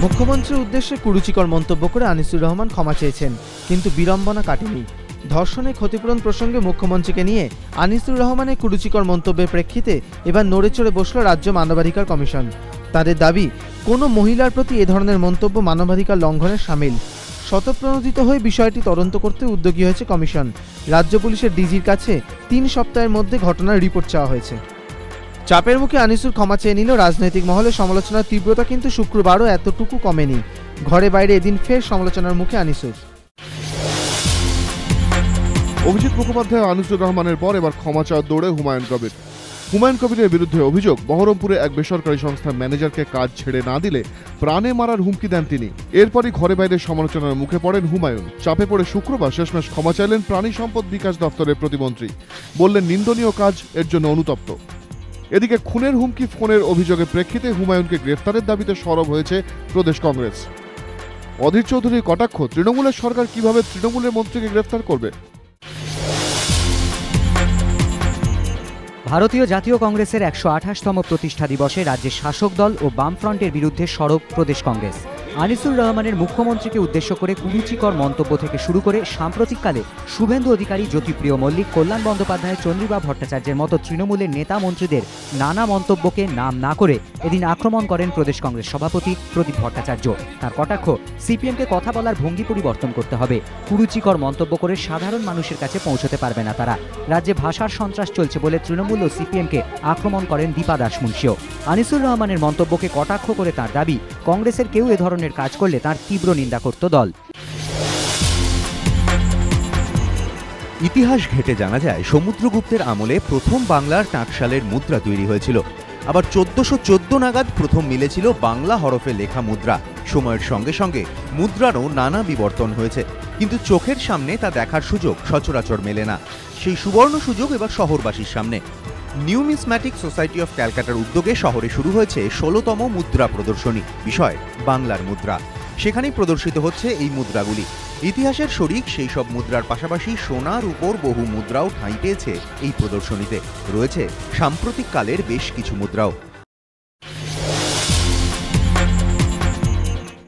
মুখ্যমন্ত্রীর উদ্দেশ্যে কুরুচিকর মন্তব্য করে আনিসুর রহমান ক্ষমা চেয়েছেন, কিন্তু বিড়ম্বনা কাটেনি। ধর্ষণে ক্ষতিপূরণ প্রসঙ্গে মুখ্যমন্ত্রীকে নিয়ে আনিসুর রহমানের কুরুচিকর মন্তব্যের প্রেক্ষিতে এবার নড়েচড়ে বসল রাজ্য মানবাধিকার কমিশন। তাদের দাবি, কোনো মহিলার প্রতি এ ধরনের মন্তব্য মানবাধিকার লঙ্ঘনের শামিল। স্বতঃপ্রণোদিত হয়ে বিষয়টি তদন্ত করতে উদ্যোগী হয়েছে কমিশন। রাজ্য পুলিশের ডিজির কাছে 3 সপ্তাহের মধ্যে ঘটনার রিপোর্ট চাওয়া হয়েছে। চাপের মুখে আনিসুর ক্ষমা চেয়ে নিল। রাজনৈতিক মহলে সমালোচনার তীব্রতা কিন্তু শুক্রবারও এতটুকু কমেনি। ঘরে বাইরে এদিন ফের সমালোচনার মুখে আনিসুর। অভিজিৎ মুখোপাধ্যায় আনিসুর রহমানের পর এবার ক্ষমা চাওয়ার দৌড়ে হুমায়ুন কবির। হুমায়ুন কবিরের বিরুদ্ধে অভিযোগ, বহরমপুরে এক বেসরকারি সংস্থার ম্যানেজারকে কাজ ছেড়ে না দিলে প্রাণে মারার হুমকি দেন তিনি। এরপরই ঘরে বাইরে সমালোচনার মুখে পড়েন হুমায়ুন। চাপে পড়ে শুক্রবার শেষমেশ ক্ষমা চাইলেন প্রাণী সম্পদ বিকাশ দপ্তরের প্রতিমন্ত্রী। বললেন, নিন্দনীয় কাজ, এর জন্য অনুতপ্ত। এদিকে খুনের হুমকি ফোনের অভিযোগের প্রেক্ষিতে হুমায়ুনকে গ্রেফতারের দাবিতে সরব হয়েছে প্রদেশ কংগ্রেস। অধীর চৌধুরীর কটাক্ষ, তৃণমূলের সরকার কিভাবে তৃণমূলের মন্ত্রীকে গ্রেফতার করবে। ভারতীয় জাতীয় কংগ্রেসের 128তম প্রতিষ্ঠা দিবসে রাজ্যের শাসক দল ও বামফ্রন্টের বিরুদ্ধে সরব প্রদেশ কংগ্রেস। আনিসুর রহমানের মুখ্যমন্ত্রীকে উদ্দেশ্য করে কুরুচিকর মন্তব্য থেকে শুরু করে সাম্প্রতিককালে শুভেন্দু অধিকারী, জ্যোতিপ্রিয় মল্লিক, কল্যাণ বন্দ্যোপাধ্যায়, চন্দ্রিমা ভট্টাচার্যের মতো তৃণমূলের নেতা মন্ত্রীদের নানা মন্তব্যকে নাম না করে এদিন আক্রমণ করেন প্রদেশ কংগ্রেস সভাপতি প্রদীপ ভট্টাচার্য। তার কটাক্ষ, সিপিএমকে কথা বলার ভঙ্গি পরিবর্তন করতে হবে। কুরুচিকর মন্তব্য করে সাধারণ মানুষের কাছে পৌঁছতে পারবে না তারা। রাজ্যে ভাষার সন্ত্রাস চলছে বলে তৃণমূল ও সিপিএমকে আক্রমণ করেন দীপা দাস মুন্সিও। আনিসুর রহমানের মন্তব্যকে কটাক্ষ করে তার দাবি, কংগ্রেসের কেউ এ ধরনের কাজ করলে তার তীব্র নিন্দা করত দল। ইতিহাস ঘেঁটে জানা যায়, সমুদ্রগুপ্তের আমলে প্রথম বাংলার টাকশালের মুদ্রা তৈরি হয়েছিল। আবার 1414 নাগাদ প্রথম মিলেছিল বাংলা হরফে লেখা মুদ্রা। সময়ের সঙ্গে সঙ্গে মুদ্রারও নানা বিবর্তন হয়েছে, কিন্তু চোখের সামনে তা দেখার সুযোগ সচরাচর মেলে না। সেই সুবর্ণ সুযোগ এবার শহরবাসীর সামনে। নিউমিসম্যাটিক সোসাইটি অফ ক্যালকাটার উদ্যোগে শহরে শুরু হয়েছে 16তম মুদ্রা প্রদর্শনী, বিষয় বাংলার মুদ্রা। সেখানেই প্রদর্শিত হচ্ছে এই মুদ্রাগুলি। ইতিহাসের শরিক সেই সব মুদ্রার পাশাপাশি সোনার উপর বহু মুদ্রাও ঠাঁই পেয়েছে এই প্রদর্শনীতে। রয়েছে সাম্প্রতিক কালের বেশ কিছু মুদ্রাও।